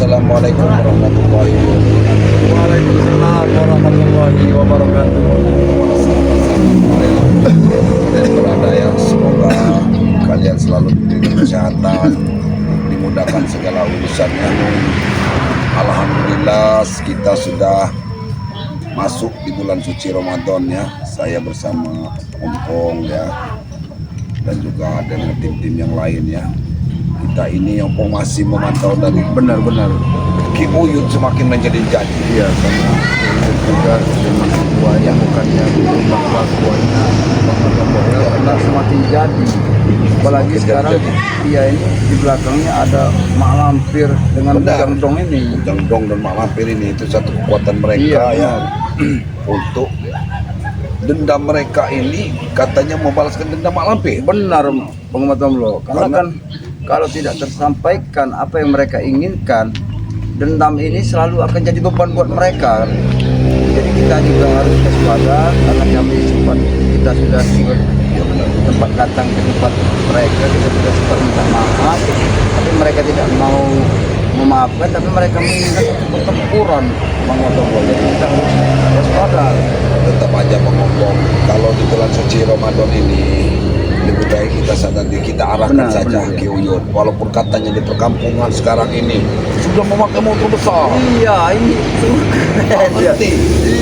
Assalamualaikum warahmatullahi wabarakatuh. Waalaikumsalam warahmatullahi wabarakatuh. Dan berada yang semoga kalian selalu diberi kesehatan, dimudahkan segala urusannya. Alhamdulillah kita sudah masuk di bulan suci Ramadan ya. Saya bersama Om ya, dan juga dengan tim-tim yang lain ya. Kita ini yang masih memantau dari Benar-benar. Ki Uyut semakin menjadi jadi. Iya, sama juga dengan buaya bukannya bahwa buaya karena semakin jadi. Apalagi Semakin sekarang jadi. dia ini di belakangnya ada mak lampir dengan Benar. Ujang Dong ini. Ujang Dong dan Mak Lampir ini itu satu kekuatan mereka Iya, ya untuk dendam mereka ini katanya membalaskan dendam Mak Lampir. Benar, pengamatan lo. Karena Karena- kan kalau tidak tersampaikan apa yang mereka inginkan, dendam ini selalu akan jadi beban buat mereka. Jadi kita juga harus waspada karena kami sempat kita sudah tempat datang ke tempat mereka, kita sudah sempat minta maaf, tapi mereka tidak mau memaafkan, tapi mereka menginginkan satu pertempuran, Bang Otobo. Jadi kita harus waspada. Tetap aja mengomong kalau di bulan suci Ramadan ini lebih baik kita arahkan Benar, saja benar, Ki Uyut. Walaupun katanya di perkampungan sekarang ini sudah memakai motor besar. Iya, ini keren ya. Ngerti?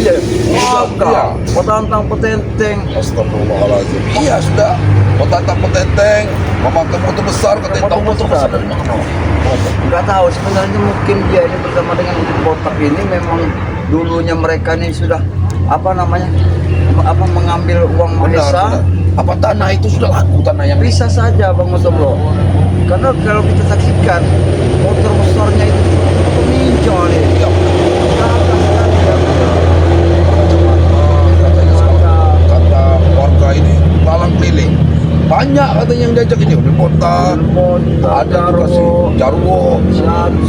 Iya, Iya. wah, petantang petenteng. Astagfirullahaladzim. Iya sudah. Potantang petenteng memakai motor besar, katanya tahu motor besar dari mana? Nggak tahu sebenarnya, mungkin dia ini bersama dengan Udin Botak ini memang dulunya mereka ini sudah mengambil uang Mahesa. Apa tanah itu sudah laku, tanah yang Bisa saja Bang Otobo, karena kalau kita saksikan motor besarnya itu meninjau nih. Ya, kata warga ini lalang keliling. Banyak katanya yang diajak ini, udah Botak, ada juga si Jarwo, si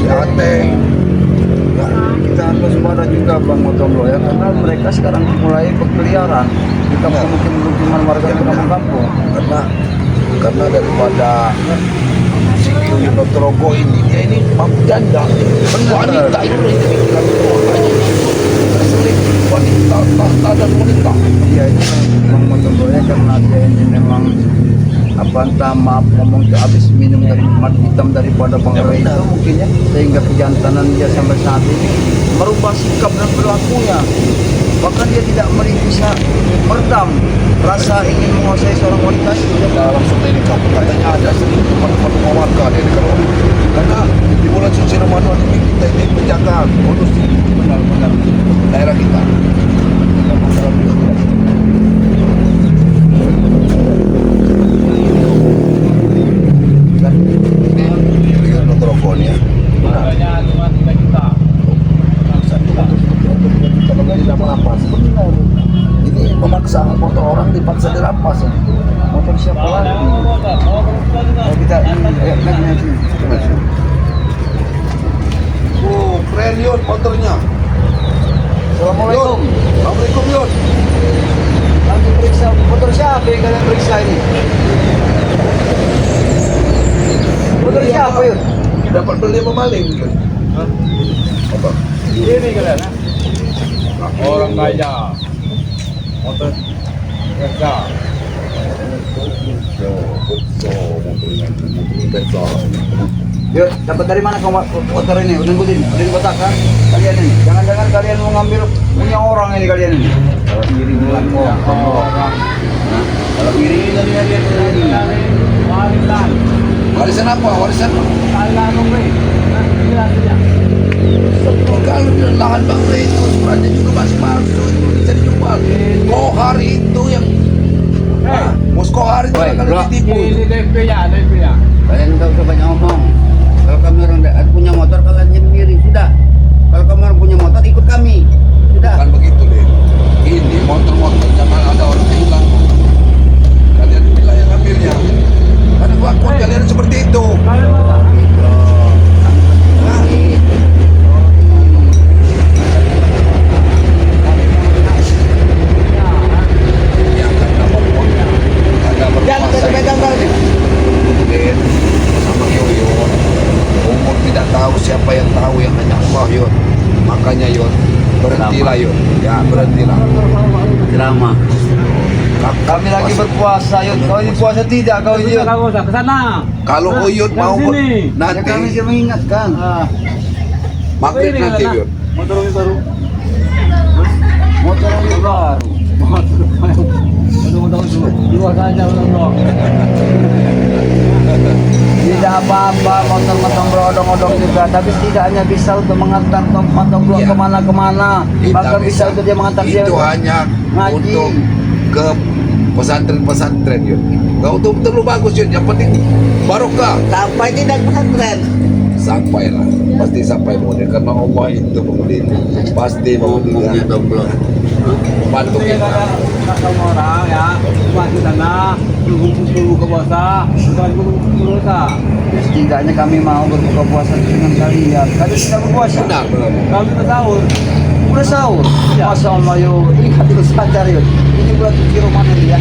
Ateng. Ya, kita harus waspada juga Bang Otobo ya, karena mereka sekarang mulai berkeliaran di kampung-kampung warga di kampung-kampung. Karena daripada si Ki Notorogo ini, dia ini mampu janda. Wanita itu yang dipikirkan keluarganya. Seling wanita, tahta dan wanita. Iya, itu Bang Otobo ya, karena dia ini memang entah maaf ngomong ke habis minum dari madu hitam daripada Bang Roy itu mungkin ya, sehingga kejantanan dia sampai saat ini merubah sikap dan perilakunya. Bahkan dia tidak bisa meredam rasa ingin menguasai seorang wanita itu. Dalam langsung ini kampung katanya ada sedikit rumah warga di kalau karena di bulan suci Ramadan ini kita ini menjaga kondusif benar-benar daerah kita. Dengan Notorogon ya. Ini memaksa motor orang dipaksa dirampas ya. Motor siapa lagi? Kita naik. Keren Yun motornya. Assalamualaikum. Assalamualaikum Yun. Nanti periksa motor siapa yang kalian periksa ini? Motor siapa yun? Dapat beli apa maling? Apa? Ini kalian ha? Orang kaya motor kerja Yuk, dapat dari mana kamu motor ini? Udin Botak kan? Kalian ini. Jangan-jangan kalian mau ngambil punya orang ini kalian ini. Kalau iri bukan orang. Kalau iri ini kalian ini. warisan Warisan apa? Warisan salah nomor kalau di lahan Bang Rey itu sebenarnya juga masih palsu, itu bisa dijual. Kohar itu yang bos Kohar itu Woi, akan bro. ditipu. ini DP ya Kalian nggak usah banyak ngomong. Kalau kami orang punya motor, kalian sendiri sudah. Kalau kamu orang punya motor, ikut kami. Sudah. Bukan begitu deh. Ini motor-motor jangan ada orang hilang. Kalian bila yang ngambilnya. Karena kelakuan kalian seperti itu. Ya karena uangnya ada berkuasa. Mungkin sama Yoyo umur tidak tahu siapa tarawih yang hanya Allah Yud. Makanya Yud, berhentilah Yud. Ya berhentilah. Drama. Kami lagi berpuasa, Yud. Kau ini puasa tidak, kau Yud? Kamu ke sana. Kalau Uyut mau sini. Ya kami nanti sudah mengingatkan. maghrib Ini nanti kan, Yud. motor ini baru. Motor ini baru. Motor dua saja motor. Tidak apa-apa, motor-motor berodong-odong juga. Tapi setidaknya bisa untuk mengantar motor keluar Iya. kemana-kemana. Bahkan bisa untuk dia mengantar dia. Itu hanya ngaji. untuk ke pesantren-pesantren Yud. Kau tuh terlalu bagus Yud. Yang penting barokah. Sampai tidak pesantren. Sampailah, pasti sampai Maudin karena Allah itu Maudin. Pasti Maudin ya. Bantu Ini kita. ada sama orang ya, masih sana, tunggu ke puasa, bukan puasa. Setidaknya kami mau berbuka puasa dengan kalian. Kalian tidak berpuasa. Benar, benar. Kalau kita sahur, Udah sahur. Iya. Masya Allah yuk. Ingat itu sadar yuk. Ini bulan suci Ramadan ya.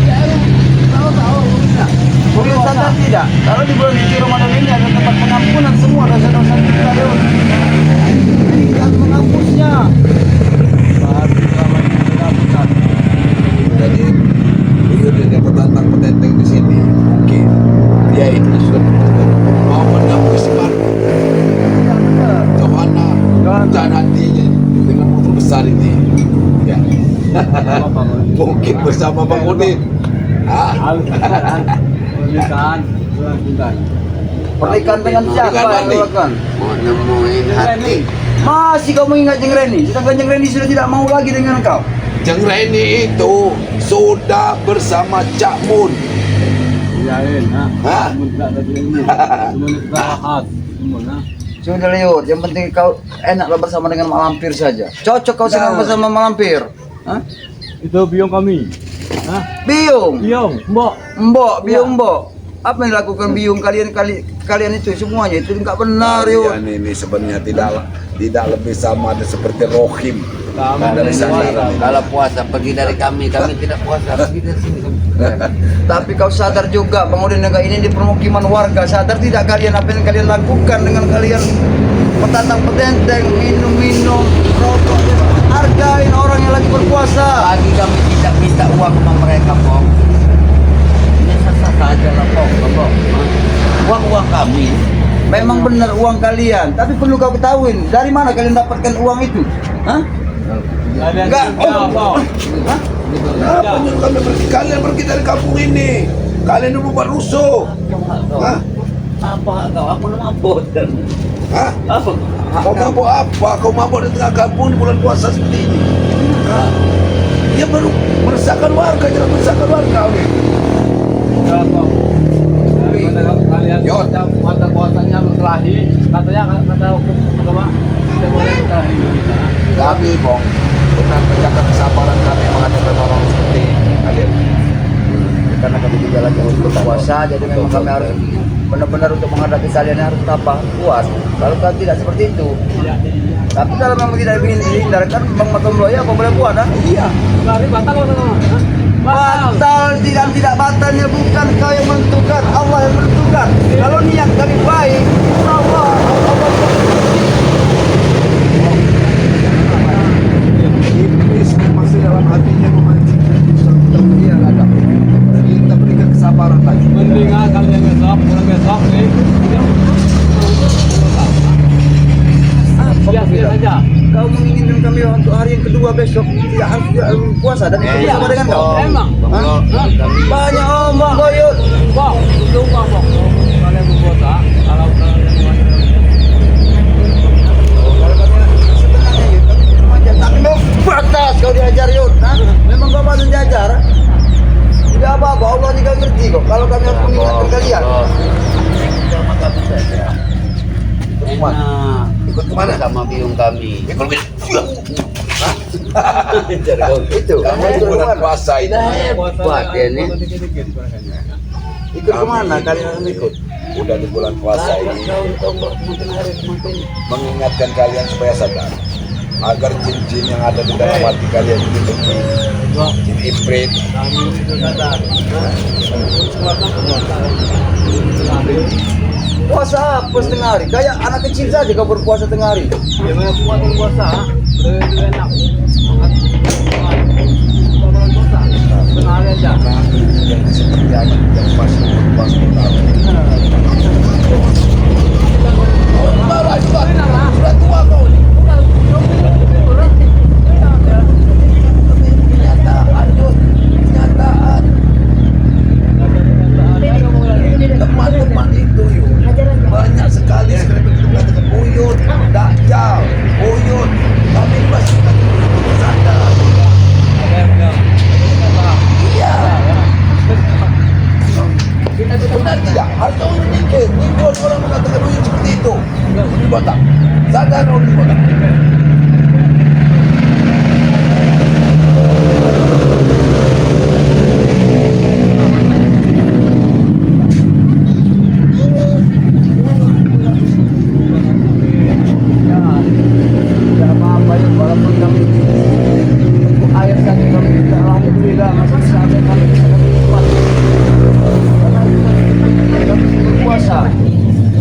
Boleh sadar tidak? Kalau di bulan suci Ramadan ini ada tempat pengampunan semua dosa-dosa kita yuk. Lihat menghapusnya. Jadi Uyut yang petantang-petenteng di sini mungkin dia itu sudah mau menembus baru. Johanna dan hatinya dengan motor besar ini. Ya. Mungkin bersama Bang Udin. pernikahan, Pernikahan dengan siapa Dengan yang Reni. dilakukan? Mau nemuin hati. Masih kamu ingat Jeng Reni? Sedangkan Jeng Reni sudah tidak mau lagi dengan kau. Jeng Reni itu sudah bersama Cak Mun. Iyain, ha. Hah? Mun tidak ada ini, mun kita ahad, mun ha. Sudah lihat, yang penting kau enaklah bersama dengan Mak Lampir saja. Cocok kau senang Nah. bersama Mak Lampir. Hah? Itu biong kami. Hah? Biung. Biong, mbok. Mbok, biung mbok. Apa yang dilakukan biung kalian itu semuanya itu enggak benar yuk. Kalian ini sebenarnya tidak lebih sama ada seperti Rohim. Sama Dari sana. Kalau puasa pergi dari kami tidak puasa pergi dari sini. Tapi kau sadar juga Bang Udin negara ini di permukiman warga, sadar tidak kalian apa yang kalian lakukan dengan kalian petantang petenteng, minum-minum, rokok, hargain orang yang lagi berpuasa. Pagi kami tidak minta uang sama mereka, Pong. Ini sah-sah saja lah, Pong. Uang kami. Memang benar uang kalian, tapi perlu kau ketahuin dari mana kalian dapatkan uang itu? Hah? Kalian Enggak. juga, Pong. Hah? Apa yang kalian pergi dari kampung ini? Kalian dulu buat rusuh. Hah? Apa kau? Aku mabuk dan Hah? apa? Kau mabuk apa? Kau mabuk di tengah kampung di bulan puasa seperti ini? Hah? Dia baru meresahkan warga, jangan meresahkan warga. Ya, Pong. Daripada kalian Yot. mata puasanya berkelahi, katanya kata hukum agama tidak boleh berkelahi kita. Kami, Bong, benar menjaga kesabaran kami menghadapi orang seperti kalian. Karena kami juga lagi untuk berpuasa, jadi memang kami harus benar-benar untuk menghadapi kalian harus tabah kuat. Kalau kalian tidak seperti itu, Iya. tapi kalau memang tidak ingin dihindarkan, Bang Matom Loya apa boleh buat? Ah? Iya. Berarti batal atau enggak? Batal. Batal tidak batalnya bukan kau yang menentukan, Allah yang menentukan. Kalau niat kami baik, Allah Iblis masih dalam hatinya memancing dia ada. Kita berikan kesabaran lagi. Mendingan kalian besok, pulang besok nih. Siap-siap aja. Kau menginginkan kami untuk hari yang kedua besok tidak harus puasa dan ikut bersama dengan kau. Emang. Hah? Kami Banyak omong kau Yud. Bang, lupa Bang. Kalian berpuasa, kalau kalian Sebenarnya Yud, kami di rumah aja. Tapi mau batas kau diajar Yud. Hah? Memang kau batas diajar. Tidak apa-apa, Allah juga ngerti kok. Kalau kami harus mengingatkan kalian. sama kami saja. Kemana? Ikut kemana? Sama biung kami. Ya kalau gitu, Itu. kamu Kamu itu itu bulan kemana? puasa ini. Buat dia nih. dikit-dikit barangkali. Ikut kemana kalian harus ikut? Udah di bulan puasa ini Daun tombak makin hari makin. mengingatkan kalian supaya sadar. agar jin-jin yang ada di dalam hati kalian itu pergi. Jin ifrit. Puasa apa setengah hari? Kayak anak kecil saja kau berpuasa setengah hari. Ya memang puasa, lebih enak. Setengah hari aja. Yang seperti anak yang masih berpuasa tahu. Sudah tua kau nih. Teman-teman itu yuk banyak sekali begitu mengatakan buyut, dajjal, buyut, tapi masih sadar. Iya. Benar tidak? Harus tahu mikir. Ribuan orang mengatakan buyut seperti itu. Di kota. Sadar orang di kota.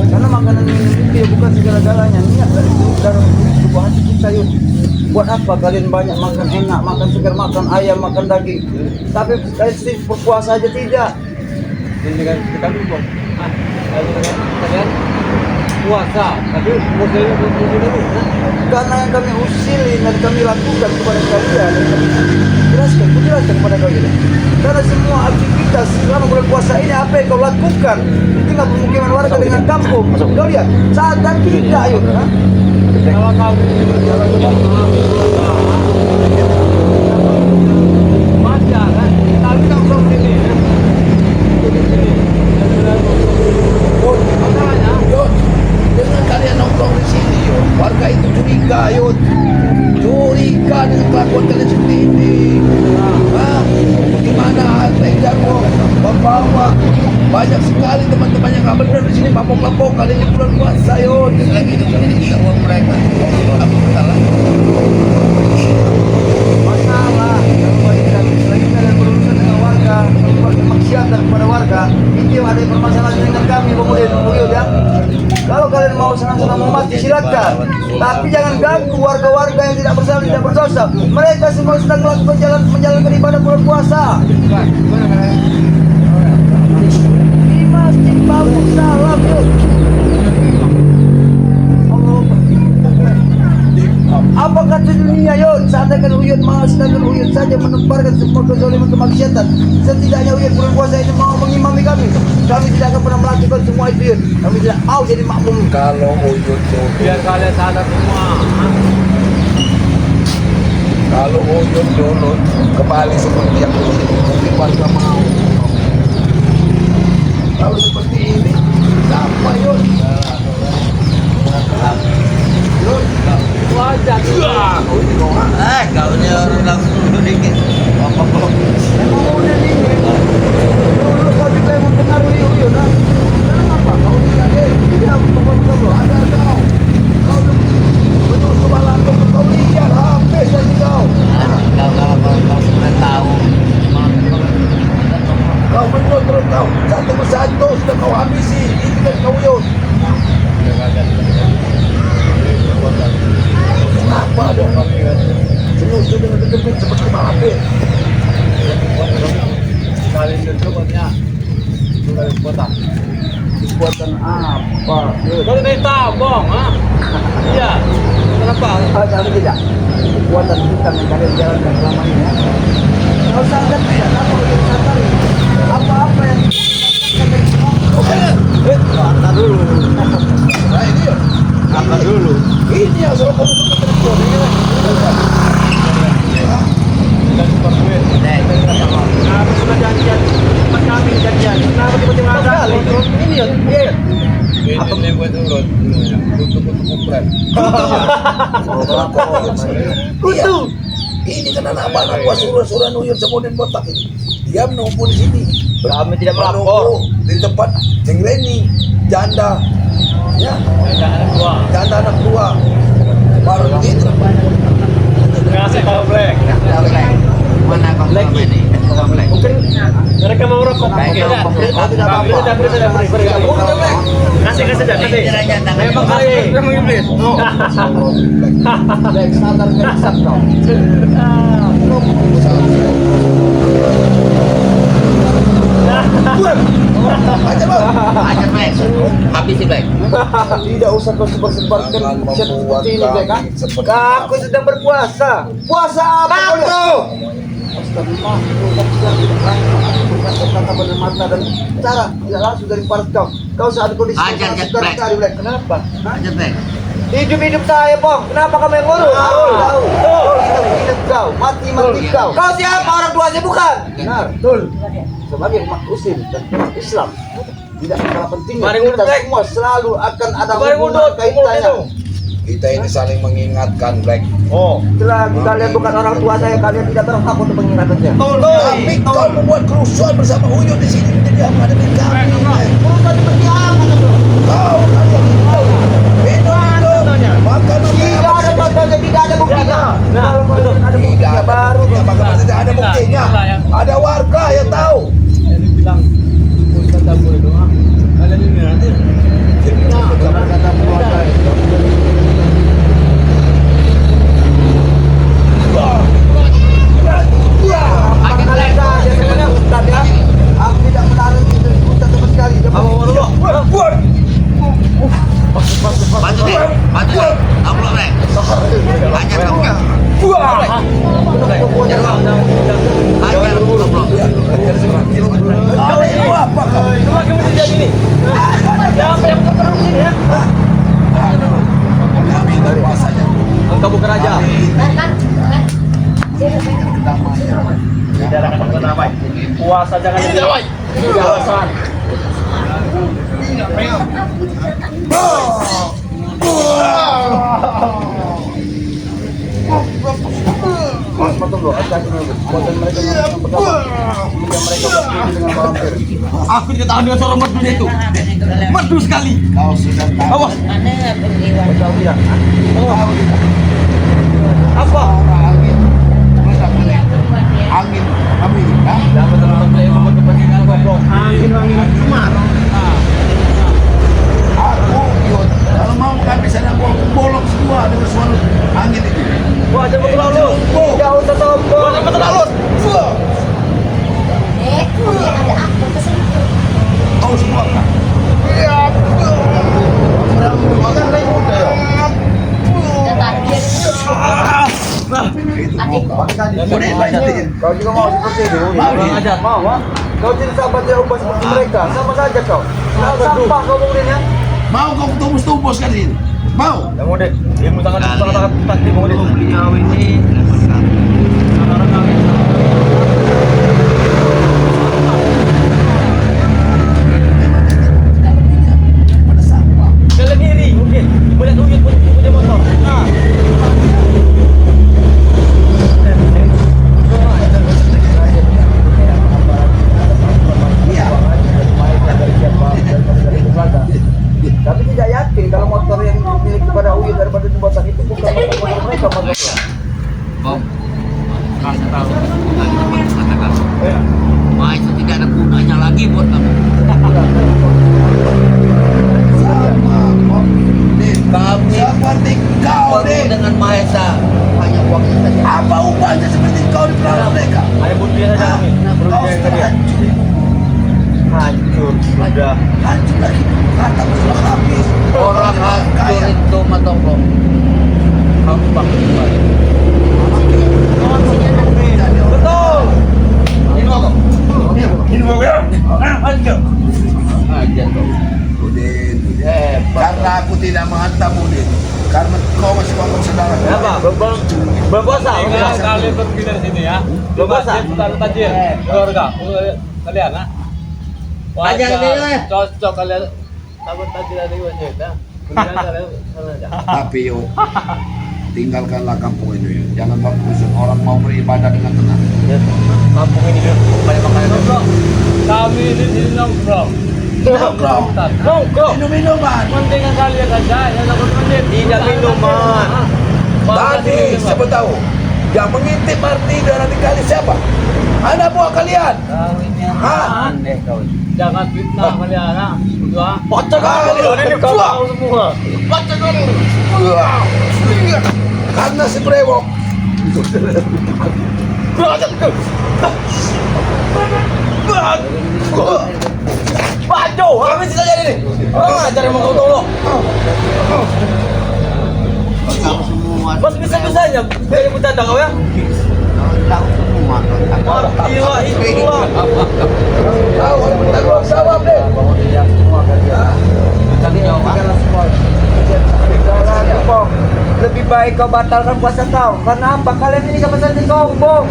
Karena makanan minum itu bukan segala-galanya, niat dari dalam tubuh hati kita yuk. Buat apa kalian banyak makan enak, makan segar, makan ayam, makan daging, tapi kalian berpuasa aja tidak? Ini kan kita dulu. Kalian puasa, tapi puasanya dulu. Karena yang kami usilin dan kami lakukan kepada kalian, jelaskan kepada kalian. Karena semua aktivitas selama bulan puasa ini apa yang kau lakukan di tengah pemukiman warga dengan kampung. Kau lihat, sadar tidak yuk. Kalau kau baca kan, tapi kamu sini. Yud, dengan kalian nongkrong di sini, Yud, warga itu curiga, Yud. Curiga dengan kelakuan kalian seperti ini. Gimana harta yang jago membawa banyak sekali teman-teman yang nggak benar di sini mabok-mabok kalian di bulan puasa, Yud. Lagi itu ini kita uang mereka. Apa salah? Masalah yang lagi kalian berurusan dengan warga, melakukan maksiatan kepada warga, itu ada permasalahan dengan kami kemudian ya. Kalau kalian mau senang-senang memati silakan, tapi jangan ganggu warga-warga yang tidak bersalah, tidak berdosa. Mereka semua sedang melakukan menjalankan ibadah bulan puasa. Di masjid bagus salam yuk. Apa kata dunia yuk? Seandainya Uyut mau, sedangkan Uyut saja menebarkan semua kezaliman kemaksiatan. Setidaknya Uyut bulan puasa ini mau mengimami kami. Kami tidak akan pernah melakukan semua itu Uyut. Kami tidak mau jadi makmum. Kalau Uyut dulu, Biar kalian sadar semua. kalau Uyut dulu kembali seperti yang dulu, mungkin warga mau. Kalau seperti ini, sama Yud. Yud, Wajah. Kau ni orang langsung sedikit. Memang udah nih. Dulu kau juga yang mempengaruhi Uyut. Kenapa kau tidak tidak mempengaruhi? Ada kau. Kau betul kepala kau lihat habis lagi kau. Kau kalau sudah tahu. kau betul terus kau. Satu persatu sudah kau habisi. Ini kan kau Yud. Kenapa dong? Senyum dengan deket seperti maafin. Kalian bercobatnya. Sudah kota. Kekuatan apa? Kau ini tabung, ha? Iya. Kenapa? Kami tidak. Kekuatan hitam yang kalian jalankan selama ini. Kalau sadar tidak, apa yang sadar? Apa-apa yang Angkat dulu. Nah ini Yud. Angkat dulu. Ini yang selalu kamu tekan ini kan. Dan super duit. Kenapa sudah janjian? Tempat kami janjian. Kenapa tiba-tiba ada? ini ya? Ini buat urut. Tutup kupret. Iya. Ini kan anak-anak gua suruh-suruh Uyut semuanya botak ini. Dia menunggu di sini. Kami tidak Menunggu melapor. di tempat Jengreni, janda, ya, Jangan dua. janda anak tua. Baru itu. Lagi. Mungkin mereka mau rokok. Tidak. Kasih dah, kasih. Memang kali. Memang iblis. Black sadar kerisap kau. Ajar bang. Ajar Black. Habis si Black. Tidak usah kau sebar-sebarkan chat seperti ini, Black. Aku sedang berpuasa. Puasa apa kau? Astagfirullah, kata benar mata dan cara tidak langsung dari paras kau. Kau saat kondisi Ajar, Black. Black. Kenapa? Ajar Black. Hidup saya, Bang. Kenapa kamu yang ngurus? Tahu. Hidup kau, mati kau. Kau siapa? Orang tuanya bukan? Benar, betul. Sebagai umat Muslim dan umat Islam, tidak kalah pentingnya kita semua selalu akan ada hubungan kaitannya. Kita ini saling mengingatkan, Black. Selagi kalian bukan orang tua saya, kalian tidak berhak untuk mengingatkannya. Tapi kau membuat kerusuhan bersama Uyun di sini menjadi apa dengan kami? Urusan seperti apa? Kau kalian minum, makan Tidak ada contohnya, tidak ada buktinya. Kalau kalian ada tidak buktinya ada baru. buktinya, bagaimana tidak ada buktinya? Ada warga yang tahu. Aku tidak melarang itu Ustaz sama sekali. Bantu Black. Bantu Black. Amplop Black. Ajar kamu. Ajar bang. Ajar amplop. Apa kau? Kami berpuasanya. Engkau bukan raja. Puasa jangan jadi alasan. Aku tidak tahu dengan seorang merdu itu. Merdu sekali. Kau sudah tahu. Awas. Apa? Angin. Masa boleh? Angin. Kami. Angin cuma. Aku, Yud. Kalau mau kami sana bolong semua dengan suara angin itu. Wah, jangan betul lalu. Tidak usah sombong. Jangan betul lalu. Kau semua kan? Kau juga mau seperti itu? Mau, ha? Kau tidak sahabat yang ubah seperti mereka. Sama saja kau. Sampah kau kemudian ya. Mau kau tumbus-tumbus kan ini? Mau? Yang mau deh. Ilmu tangan takdir mau deh. Beliau ini Jalan diri mungkin. Boleh tunjuk punya motor. Nah. Tapi tidak yakin kalau motor yang dimiliki pada Uyun daripada jembatan itu bukan motor mereka, motor. Bom. Kasih tahu. Katakan. Wah, itu tidak ada gunanya lagi buat kamu. Kami Seperti kau perlu nih. dengan Mahesa hanya uangnya saja. Apa ubahnya seperti kau di belakang mereka? Hanya buktinya saja kami. Kau sudah hancur. Hancur sudah. Hancur lagi. Kata sudah habis. Orang hancur itu matonglo. Kamu bangun kembali. Betul. Aja tuh. Udin, karena aku tidak menghantam Udin. Karena kau masih ngomong saudara. Kenapa? Berpuasa. Kalian pergi dari sini ya. Berpuasa. Taruh tajir keluarga kalian, ah. Ajar dia. Cocok kalian. Taruh tajir dari wajah kita. Kemudian kalian sana aja. Tapi yo, tinggalkanlah kampung itu ya. Jangan buat rusuh. Orang mau beribadah dengan tenang. Kampung ini banyak makanan. Kami di sini nongkrong. Nongkrong. Nongkrong. Minum-minuman. Mendingan kalian saja yang takut mending. Tidak minuman. Tadi siapa tahu? Yang mengintip arti dan radikalis siapa? Anak buah kalian. Kau ini aneh kau. Jangan fitnah kalian, ha? Berdua. Baca kalian ini Kau tahu semua. Baca kalian. Karena si brewok. Bajo, habis saja ini. Orang ajar emang kau tolong. Kau semua. Mas bisa-bisanya dari bercanda kau ya? Tahu semua. Gila itu lah. Tahu bertanggung jawab deh. Lebih baik kau batalkan puasa kau. Karena apa? Kalian ini sama-sama sombong.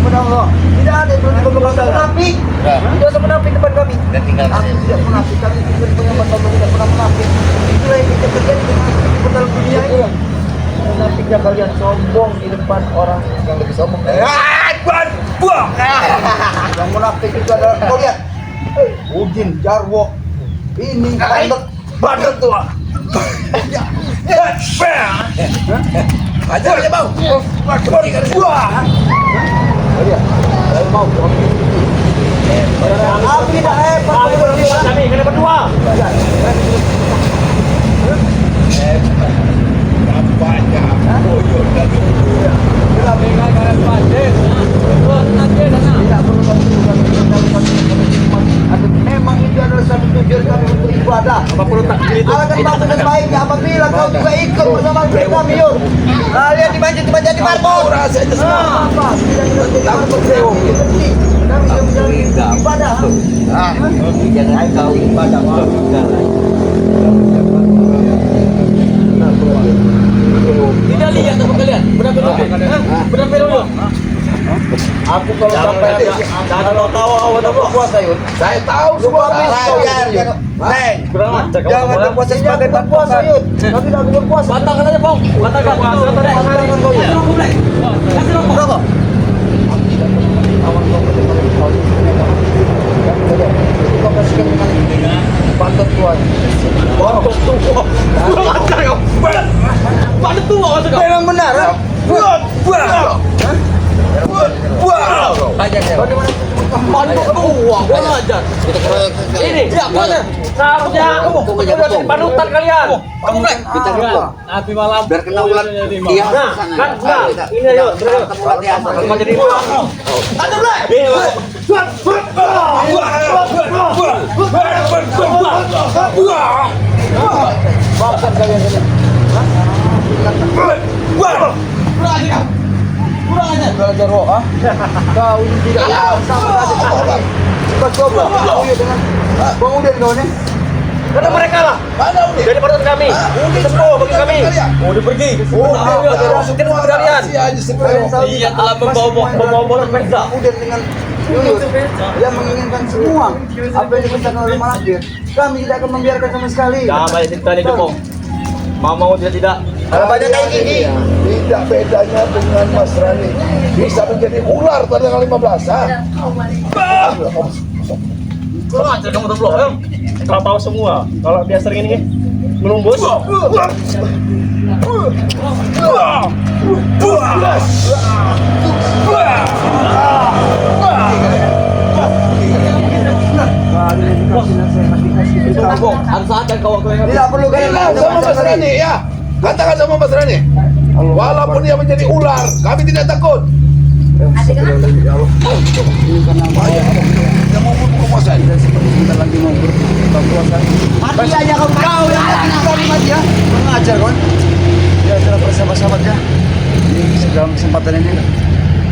Tidak ada yang perlu mengaku munafik. Tidak ada munafik depan kami. Dan tinggal Aku tidak munafik. Kami tidak punya masalah, tidak pernah munafik. Itulah yang kita terjadi di dalam dunia ini. Munafiknya kalian sombong di depan orang yang lebih sombong. Buang. Yang munafik itu adalah kau lihat. Udin, Jarwo, ini Bandel tua. Ajar aja bang. Buang. mau. Aku tidak hebat. Kami kena berdua. Nampaknya boyo dan Tidak perlu memang itu adalah satu tujuan kami untuk ibadah. Apa perlu takbir itu? Alangkah bagus dan baiknya apabila kau juga ikut bersama kami yuk. Kalian dibantu cuma jadi marbot. rasa itu semua. Apa? Tidak bersewa. Kami yang menjalani ibadah. Jangan kau ibadah Tidak lihat apa kalian? Berapa dulu? Berapa dulu? Aku kalau sampai Kalau tahu awal puasa yuk. Saya tahu semua. Jangan berpuasa sebagai berpuasa yuk. Kami tidak berpuasa. Batalkan aja, Bang. Batalkan. Batalkan kau ya. Kasih rokok. Berapa? Kau kasihkan dengan pantat tuan. Batuk tua. Batuk tua kata kau. Memang benar. Buang. Batuk tua. Gua ajar. Ini, ya, gua ajar. Seharusnya kamu jadi panutan kalian. Kamu kita dulu. Nanti malam. Biar kena ulat. Iya. Nah, kan enggak. Ini ayo, mau jadi imam. Ada boleh. maafkan kalian ini. Kurang aja. Belajar roh, ah? Kau ini tidak sama ada. Kau coba dengan Bang Udin kau ni. Karena mereka lah. Mana Udin? Jadi panutan kami. Semua bagi kami. Mau pergi. Masukin semua kalian. Iya, telah membawa bola pesta. Udin dengan Yuyut yang menginginkan semua apa yang dibesarkan oleh Malakir. Kami tidak akan membiarkan sama sekali. Jangan banyak cerita nih Jepong. Mau tidak. Kalau banyak kayak gini. Tidak bedanya dengan Mas Rani. Bisa menjadi ular tanggal 15. Kurang ajar kamu tuh belum. Kau tahu semua. Kalau dia sering ini menumbus. Harus ada kau yang Tidak perlu kalian Bilang sama Mas Rani ya. Katakan sama Mas Rani. Walaupun dia menjadi ular, kami tidak takut. Kita mau berpuasa. Kita lagi mau berpuasa. Mati aja kau yang mati mati ya. Mengajar kan? Ya adalah persahabat-sahabat ya. Ini segala kesempatan ini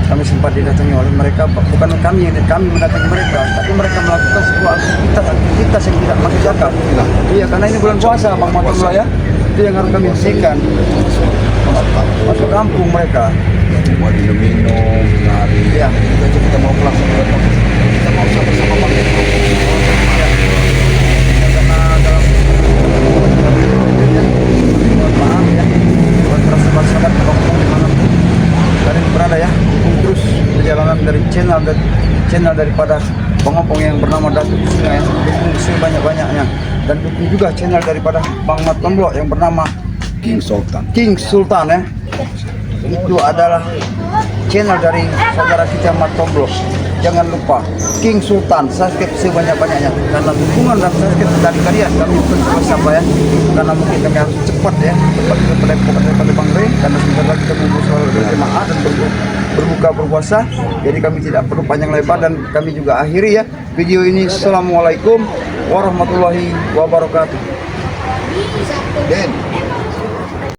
kami sempat didatangi oleh mereka, bukan kami mendatangi mereka, tapi mereka melakukan sebuah aktivitas yang tidak masuk akal. Iya, karena ini bulan puasa, Bang Matullah ya. Itu yang harus kami hentikan. Masuk kampung mereka. Buat minum hari. Ya, kita mau pulang kita mau sama-sama pakai. Karena dalam mohon maaf ya, buat para sahabat-sahabat kampung dimanapun kalian berada ya, terus perjalanan dari channel daripada pengopong yang bernama Datuk Sungai yang banyak-banyaknya. dan dukung juga channel daripada Bang Mat Tomblok yang bernama King Sultan. King Sultan ya. Itu adalah channel dari saudara kita Mat Tomblok. Jangan lupa King Sultan, subscribe sebanyak-banyaknya. Karena dukungan dan subscribe dari kalian kami bersama ya. Karena mungkin kami harus cepat ya, cepat daripada Bang Rey. Karena sebentar lagi kita mau berjemaah dan berbuka berpuasa. Jadi kami tidak perlu panjang lebar dan kami juga akhiri ya video ini. Assalamualaikum warahmatullahi wabarakatuh. Den.